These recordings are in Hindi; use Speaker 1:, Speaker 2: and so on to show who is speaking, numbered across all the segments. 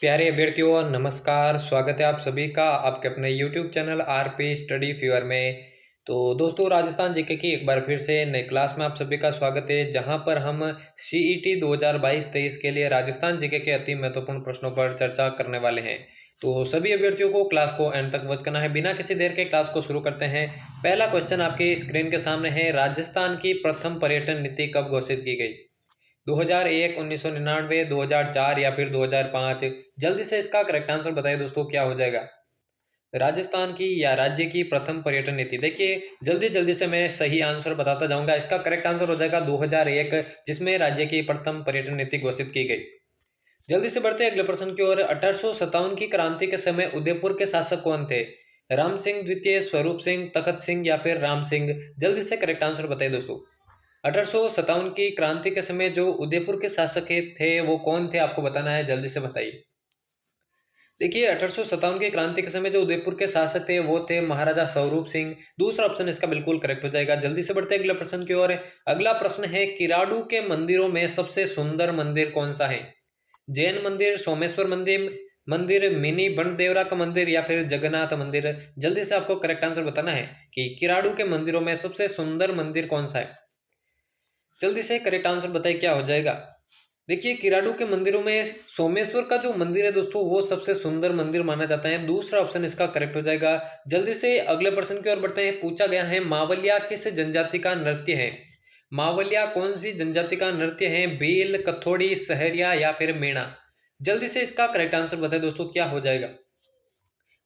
Speaker 1: प्यारे अभ्यर्थियों नमस्कार। स्वागत है आप सभी का आपके अपने YouTube channel RP study fever में। तो दोस्तों राजस्थान जीके की एक बार फिर से नई क्लास में आप सभी का स्वागत है, जहां पर हम सीईटी 2022-23 के लिए राजस्थान जीके के अति महत्वपूर्ण प्रश्नों पर चर्चा करने वाले हैं। तो सभी अभ्यर्थियों को क्लास को एंड तक वॉच करना है। बिना किसी देर के क्लास को शुरू करते हैं। पहला क्वेश्चन आपकी स्क्रीन के सामने है। राजस्थान की प्रथम पर्यटन नीति कब घोषित की गई? 2001, 1999, 2004 या फिर 2005? जल्दी से इसका करेक्ट आंसर बताइए दोस्तों, क्या हो जाएगा? राजस्थान की या राज्य की प्रथम पर्यटन नीति। देखिए जल्दी जल्दी से मैं सही आंसर बताता जाऊंगा। इसका करेक्ट आंसर हो जाएगा 2001, जिसमें राज्य की प्रथम पर्यटन नीति घोषित की गई। जल्दी से बढ़ते हैं अगले प्रश्न की ओर। 1857 की क्रांति के समय उदयपुर के शासक कौन थे? राम सिंह द्वितीय, स्वरूप सिंह, तखत सिंह या फिर राम सिंह? जल्दी से करेक्ट आंसर बताइए दोस्तों। 1857 की क्रांति के समय जो उदयपुर के शासक थे वो कौन थे, आपको बताना है। जल्दी से बताइए। देखिए 1857 की क्रांति के समय जो उदयपुर के शासक थे वो थे महाराजा स्वरूप सिंह। दूसरा ऑप्शन इसका बिल्कुल करेक्ट हो जाएगा। जल्दी से बढ़ते अगले प्रश्न की ओर। अगला प्रश्न है, किराडू के मंदिरों में सबसे सुंदर मंदिर कौन सा है? जैन मंदिर, सोमेश्वर मंदिर मंदिर मिनी बनदेवरा का मंदिर या फिर जगन्नाथ मंदिर? जल्दी से आपको करेक्ट आंसर बताना है कि किराडू के मंदिरों में सबसे सुंदर मंदिर कौन सा है। जल्दी से करेक्ट आंसर बताइए, क्या हो जाएगा? देखिए किराडू के मंदिरों में सोमेश्वर का जो मंदिर है दोस्तों वो सबसे सुंदर मंदिर माना जाता है। दूसरा ऑप्शन इसका करेक्ट हो जाएगा। जल्दी से अगले प्रश्न की ओर बढ़ते हैं। पूछा गया है, मावलिया किस जनजाति का नृत्य है? मावलिया कौन सी जनजाति का नृत्य है? भील, कथोड़ी, सहरिया या फिर मेणा? जल्दी से इसका करेक्ट आंसर बताएं दोस्तों, क्या हो जाएगा?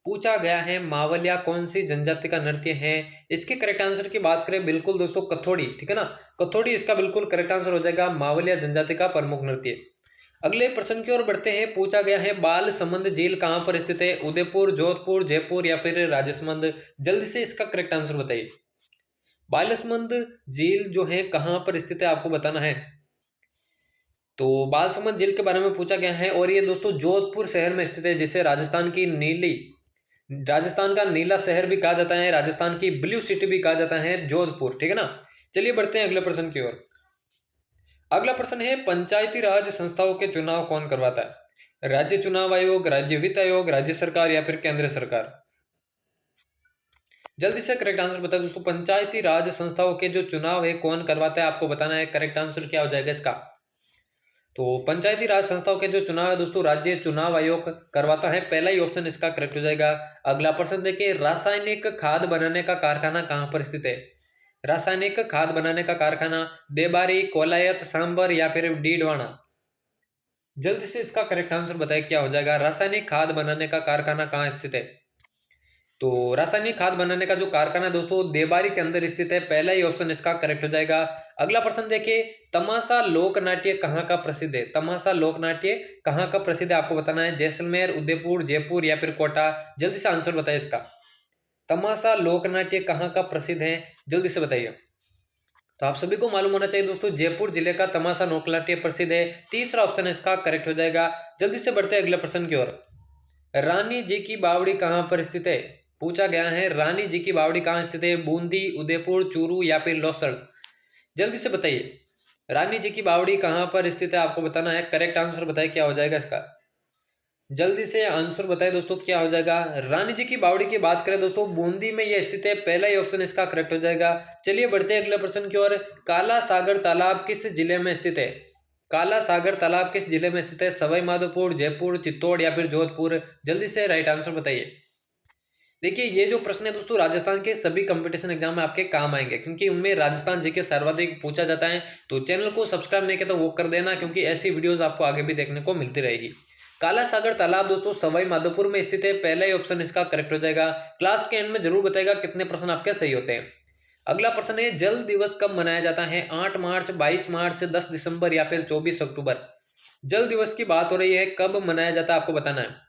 Speaker 1: पूछा गया है मावलिया कौन सी जनजाति का नृत्य है। इसके करेक्ट आंसर की बात करें बिल्कुल दोस्तों कथोड़ी, ठीक है ना। कथोड़ी इसका बिल्कुल करेक्ट आंसर हो जाएगा। मावलिया जनजाति का प्रमुख नृत्य। अगले प्रश्न की ओर बढ़ते हैं। पूछा गया है, बाल समंद झील कहां पर स्थित है? उदयपुर, जोधपुर, जयपुर या फिर राजसमंद? जल्दी से इसका करेक्ट आंसर बताइए। बालसमंद झील जो है कहां पर स्थित है, आपको बताना है। तो बालसमंद झील के बारे में पूछा गया है और ये दोस्तों जोधपुर शहर में स्थित है, जिसे राजस्थान का नीला शहर भी कहा जाता है, राजस्थान की ब्लू सिटी भी कहा जाता है जोधपुर, ठीक है ना। चलिए बढ़ते हैं अगले प्रश्न की ओर। अगला प्रश्न है, पंचायती राज संस्थाओं के चुनाव कौन करवाता है? राज्य चुनाव आयोग, राज्य वित्त आयोग, राज्य सरकार या फिर केंद्र सरकार? जल्दी से करेक्ट आंसर बताओ दोस्तों। पंचायती राज संस्थाओं के जो चुनाव है कौन करवाता है, आपको बताना है। करेक्ट आंसर क्या हो जाएगा इसका? तो पंचायती राज संस्थाओं के जो चुनाव है दोस्तों राज्य चुनाव आयोग करवाता है। पहला ही ऑप्शन इसका करेक्ट हो जाएगा। अगला प्रश्न देखिए, रासायनिक खाद बनाने का कारखाना कहां पर स्थित है? रासायनिक खाद बनाने का कारखाना देबारी, कोलायत, सांबर या फिर डीडवाना? जल्दी से इसका करेक्ट आंसर बताइए, क्या हो जाएगा? रासायनिक खाद बनाने का कारखाना कहाँ स्थित है? तो रासायनिक खाद बनाने का जो कारखाना दोस्तों देबारी के अंदर स्थित है। पहला ही ऑप्शन इसका करेक्ट हो जाएगा। अगला प्रश्न देखिए, तमाशा लोक नाट्य कहाँ का प्रसिद्ध है? तमाशा लोक नाट्य कहाँ का प्रसिद्ध है, आपको बताना है। जैसलमेर, उदयपुर, जयपुर या फिर कोटा? जल्दी से आंसर बताइए इसका। तमाशा लोक नाट्य कहाँ का प्रसिद्ध है, जल्दी से बताइए। तो आप सभी को मालूम होना चाहिए दोस्तों, जयपुर जिले का तमाशा लोक नाट्य प्रसिद्ध है। तीसरा ऑप्शन इसका करेक्ट हो जाएगा। जल्दी से बढ़ते हैं अगले प्रश्न की ओर। रानी जी की बावड़ी कहाँ पर स्थित है? पूछा गया है, रानी जी की बावड़ी कहाँ स्थित है? बूंदी, उदयपुर, चूरू या फिर लोसड़? जल्दी से बताइए, रानी जी की बावड़ी कहाँ पर स्थित है, आपको बताना है। करेक्ट आंसर बताइए, क्या हो जाएगा इसका? जल्दी से आंसर बताइए दोस्तों, क्या हो जाएगा? रानी जी की बावड़ी की बात करें दोस्तों बूंदी में यह स्थित है। पहला ही ऑप्शन इसका करेक्ट हो जाएगा। चलिए बढ़ते हैं अगले प्रश्न की ओर। काला सागर तालाब किस जिले में स्थित है? काला सागर तालाब किस जिले में स्थित है? सवाई माधोपुर, जयपुर, चित्तौड़ या फिर जोधपुर? जल्दी से राइट आंसर बताइए। देखिए ये जो प्रश्न है दोस्तों राजस्थान के सभी कंपटीशन एग्जाम में आपके काम आएंगे, क्योंकि उनमें राजस्थान जीके सर्वाधिक पूछा जाता है। तो चैनल को सब्सक्राइब नहीं किया तो वो कर देना, क्योंकि ऐसी वीडियोस आपको आगे भी देखने को मिलती रहेगी। काला सागर तालाब दोस्तों सवाई माधोपुर में स्थित है। पहला ही ऑप्शन इसका करेक्ट हो जाएगा। क्लास के एंड में जरूर बताएगा कितने प्रश्न आपके सही होते हैं। अगला प्रश्न है, जल दिवस कब मनाया जाता है? 8 मार्च, 22 मार्च, 10 दिसंबर या फिर 24 अक्टूबर? जल दिवस की बात हो रही है, कब मनाया जाता है आपको बताना है।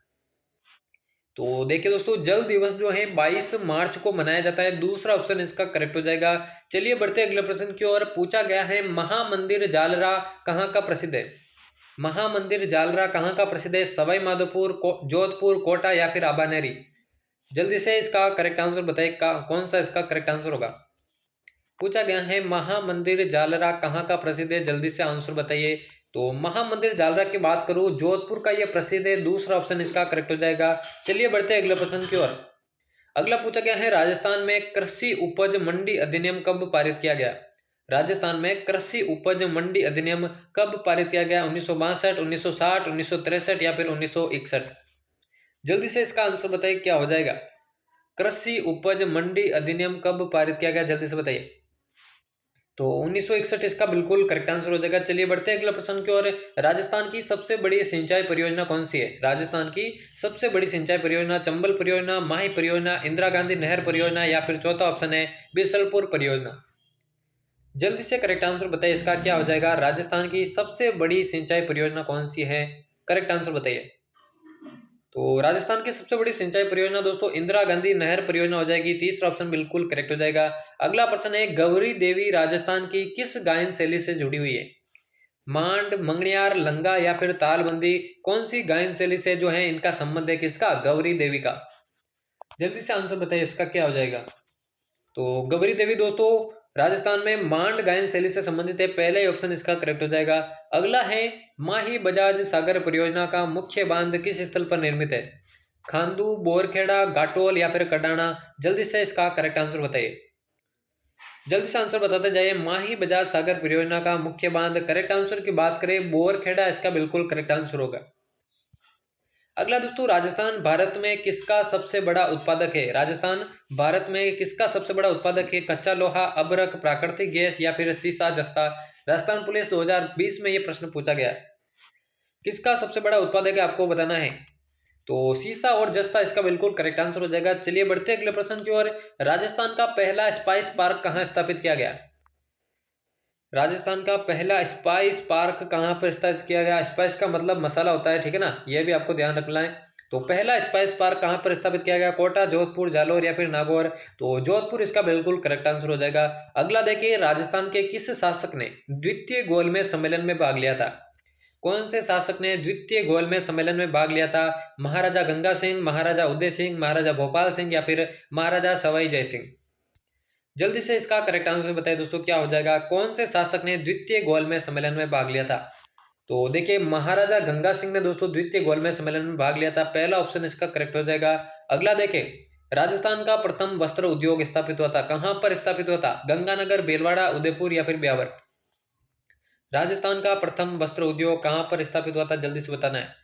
Speaker 1: तो देखिए दोस्तों, जल दिवस जो है 22 मार्च को मनाया जाता है। दूसरा ऑप्शन इसका करेक्ट हो जाएगा। चलिए बढ़ते अगले प्रश्न की ओर। पूछा गया है, महामंदिर जालरा कहाँ का प्रसिद्ध है? महामंदिर जालरा कहाँ का प्रसिद्ध है? सवाई माधोपुर, जोधपुर, कोटा या फिर आबानेरी? जल्दी से इसका करेक्ट आंसर बताइए, कौन सा इसका करेक्ट आंसर होगा। पूछा गया है महामंदिर जालरा कहाँ का प्रसिद्ध है, जल्दी से आंसर बताइए। तो महामंदिर जालरा की बात करूं, जोधपुर का यह प्रसिद्ध है, दूसरा ऑप्शन इसका करेक्ट हो जाएगा। चलिए बढ़ते हैं अगले प्रश्न की ओर। अगला पूछा गया है, राजस्थान में कृषि उपज मंडी अधिनियम कब पारित किया गया? राजस्थान में कृषि उपज मंडी अधिनियम कब पारित किया गया? 1962, 1960, 1963 या फिर 1961? जल्दी से इसका आंसर बताइए, क्या हो जाएगा? कृषि उपज मंडी अधिनियम कब पारित किया गया, जल्दी से बताइए। तो 1961 इसका बिल्कुल करेक्ट आंसर हो जाएगा। चलिए बढ़ते हैं अगले प्रश्न की ओर। राजस्थान की सबसे बड़ी सिंचाई परियोजना कौन सी है? राजस्थान की सबसे बड़ी सिंचाई परियोजना चंबल परियोजना, माही परियोजना, इंदिरा गांधी नहर परियोजना या फिर चौथा ऑप्शन है बिसलपुर परियोजना? जल्दी से करेक्ट आंसर बताइए, इसका क्या हो जाएगा? राजस्थान की सबसे बड़ी सिंचाई परियोजना कौन सी है? करेक्ट आंसर बताइए। तो राजस्थान की सबसे बड़ी सिंचाई परियोजना दोस्तों इंदिरा गांधी नहर परियोजना हो जाएगी। तीसरा ऑप्शन बिल्कुल करेक्ट हो जाएगा। अगला प्रश्न है, गौरी देवी राजस्थान की किस गायन शैली से जुड़ी हुई है? मांड, मंगनियार, लंगा या फिर तालबंदी? कौन सी गायन शैली से जो है इनका संबंध है, किसका? गौरी देवी का। जल्दी से आंसर बताइए, इसका क्या हो जाएगा? तो गौरी देवी दोस्तों राजस्थान में मांड गायन शैली से संबंधित है, पहला ही ऑप्शन इसका करेक्ट हो जाएगा। अगला है, माही बजाज सागर परियोजना का मुख्य बांध किस स्थल पर निर्मित है? खांदू, बोरखेड़ा, घाटोल या फिर कडाना? जल्दी से इसका करेक्ट आंसर बताइए। जल्दी से आंसर बताते जाइए। माही बजाज सागर परियोजना का मुख्य बांध, करेक्ट आंसर की बात करें बोरखेड़ा इसका बिल्कुल करेक्ट आंसर होगा। अगला दोस्तों, राजस्थान भारत में किसका सबसे बड़ा उत्पादक है? राजस्थान भारत में किसका सबसे बड़ा उत्पादक है? कच्चा लोहा, अभ्रक, प्राकृतिक गैस या फिर सीसा जस्ता? राजस्थान पुलिस 2020 में यह प्रश्न पूछा गया, किसका सबसे बड़ा उत्पादक है, आपको बताना है। तो सीसा और जस्ता इसका बिल्कुल करेक्ट आंसर हो जाएगा। चलिए बढ़ते अगले प्रश्न की ओर। राजस्थान का पहला स्पाइस पार्क कहां स्थापित किया गया? राजस्थान का पहला स्पाइस पार्क कहां पर स्थापित किया गया? स्पाइस का मतलब मसाला होता है, ठीक है ना, यह भी आपको ध्यान रखना है। तो पहला स्पाइस पार्क कहां पर स्थापित किया गया? कोटा, जोधपुर, जालोर या फिर नागौर? तो जोधपुर इसका बिल्कुल करेक्ट आंसर हो जाएगा। अगला देखिए, राजस्थान के किस शासक ने द्वितीय गोलमेज सम्मेलन में भाग लिया था? कौन से शासक ने द्वितीय गोलमेज सम्मेलन में भाग लिया था? महाराजा गंगा सिंह, महाराजा उदय सिंह, महाराजा भोपाल सिंह या फिर महाराजा सवाई जय सिंह? जल्दी से इसका करेक्ट आंसर बताइए दोस्तों, क्या हो जाएगा? कौन से शासक ने द्वितीय गोलमेज सम्मेलन में भाग लिया था? तो देखिए, महाराजा गंगा सिंह ने दोस्तों द्वितीय गोलमेज सम्मेलन में भाग लिया था, पहला ऑप्शन इसका करेक्ट हो जाएगा। अगला देखें, राजस्थान का प्रथम वस्त्र उद्योग स्थापित हुआ था, कहां पर स्थापित हुआ था? गंगानगर, भीलवाड़ा, उदयपुर या फिर ब्यावर? राजस्थान का प्रथम वस्त्र उद्योग कहां पर स्थापित हुआ था, जल्दी से बताना है।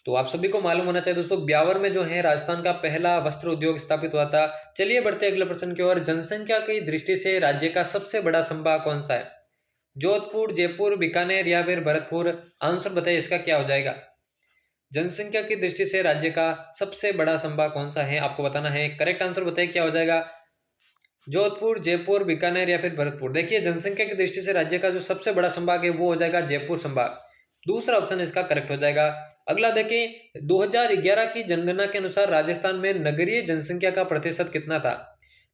Speaker 1: तो आप सभी को मालूम होना चाहिए दोस्तों, ब्यावर में जो है राजस्थान का पहला वस्त्र उद्योग स्थापित हुआ था। चलिए बढ़ते अगले प्रश्न की ओर। जनसंख्या की दृष्टि से राज्य का सबसे बड़ा संभाग कौन सा है? जोधपुर, जयपुर, बीकानेर या फिर भरतपुर? आंसर बताइए, इसका क्या हो जाएगा? जनसंख्या की दृष्टि से राज्य का सबसे बड़ा संभाग कौन सा है, आपको बताना है। करेक्ट आंसर बताइए, क्या हो जाएगा? जोधपुर, जयपुर, बीकानेर या फिर भरतपुर? देखिए, जनसंख्या की दृष्टि से राज्य का जो सबसे बड़ा संभाग है वो हो जाएगा जयपुर संभाग, दूसरा ऑप्शन इसका करेक्ट हो जाएगा। अगला देखें, 2011 की जनगणना के अनुसार राजस्थान में नगरीय जनसंख्या का प्रतिशत कितना था?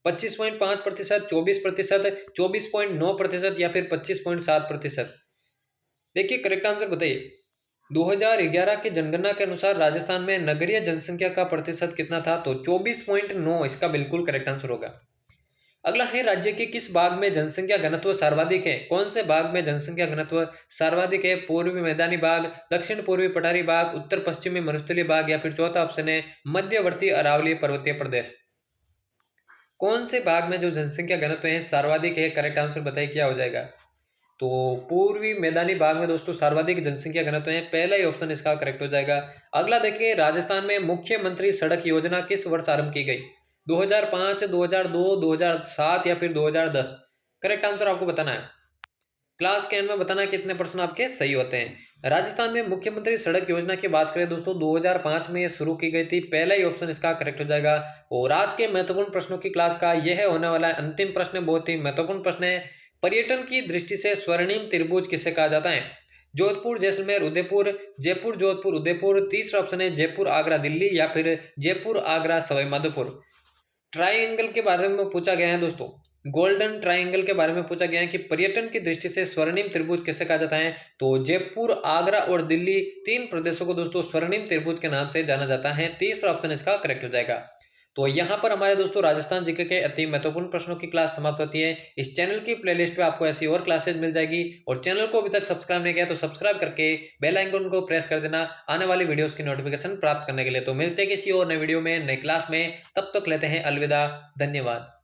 Speaker 1: 25.5%, 24%, 24.9% या फिर 25.7%? देखिए, करेक्ट आंसर बताइए। 2011 की जनगणना के अनुसार राजस्थान में नगरीय जनसंख्या का प्रतिशत कितना था? तो 24.9 इसका बिल्कुल करेक्ट आंसर होगा। अगला है, राज्य के किस भाग में जनसंख्या घनत्व सर्वाधिक है? कौन से भाग में जनसंख्या घनत्व सर्वाधिक है? पूर्वी मैदानी भाग, दक्षिण पूर्वी पठारी भाग, उत्तर पश्चिमी मरुस्थलीय भाग या फिर चौथा ऑप्शन है मध्यवर्ती अरावली पर्वतीय प्रदेश? कौन से भाग में जो जनसंख्या घनत्व है सर्वाधिक है? करेक्ट आंसर बताइए, क्या हो जाएगा? तो पूर्वी मैदानी भाग में दोस्तों सर्वाधिक जनसंख्या घनत्व है, पहला ही ऑप्शन इसका करेक्ट हो जाएगा। अगला देखिए, राजस्थान में मुख्यमंत्री सड़क योजना किस वर्ष आरंभ की गई? 2005, 2002, 2007 या फिर 2010? करेक्ट आंसर आपको बताना है। क्लास के एंड में बताना कितने प्रश्न आपके सही होते हैं। राजस्थान में मुख्यमंत्री सड़क योजना की बात करें दोस्तों, 2005 में ये शुरू की गई थी, पहला ही ऑप्शन इसका करेक्ट हो जाएगा। और आज के महत्वपूर्ण प्रश्नों की क्लास का यह होने वाला है अंतिम प्रश्न, बहुत ही महत्वपूर्ण प्रश्न है। पर्यटन की दृष्टि से स्वर्णिम त्रिभुज किसे कहा जाता है? जोधपुर, जैसलमेर, उदयपुर, जयपुर, जोधपुर, उदयपुर? तीसरा ऑप्शन है जयपुर, आगरा, दिल्ली या फिर जयपुर, आगरा, सवाई माधोपुर? ट्राइंगल के बारे में पूछा गया है दोस्तों, गोल्डन ट्राइंगल के बारे में पूछा गया है कि पर्यटन की दृष्टि से स्वर्णिम त्रिभुज किसे कहा जाता है? तो जयपुर, आगरा और दिल्ली, तीन प्रदेशों को दोस्तों स्वर्णिम त्रिभुज के नाम से जाना जाता है, तीसरा ऑप्शन इसका करेक्ट हो जाएगा। तो यहाँ पर हमारे दोस्तों राजस्थान जीके के अति महत्वपूर्ण प्रश्नों की क्लास समाप्त होती है। इस चैनल की प्लेलिस्ट पे आपको ऐसी और क्लासेस मिल जाएगी, और चैनल को अभी तक सब्सक्राइब नहीं किया तो सब्सक्राइब करके बेल आइकन को प्रेस कर देना आने वाली वीडियोस की नोटिफिकेशन प्राप्त करने के लिए। तो मिलते हैं किसी और नए वीडियो में, नई क्लास में, तब तक लेते हैं अलविदा, धन्यवाद।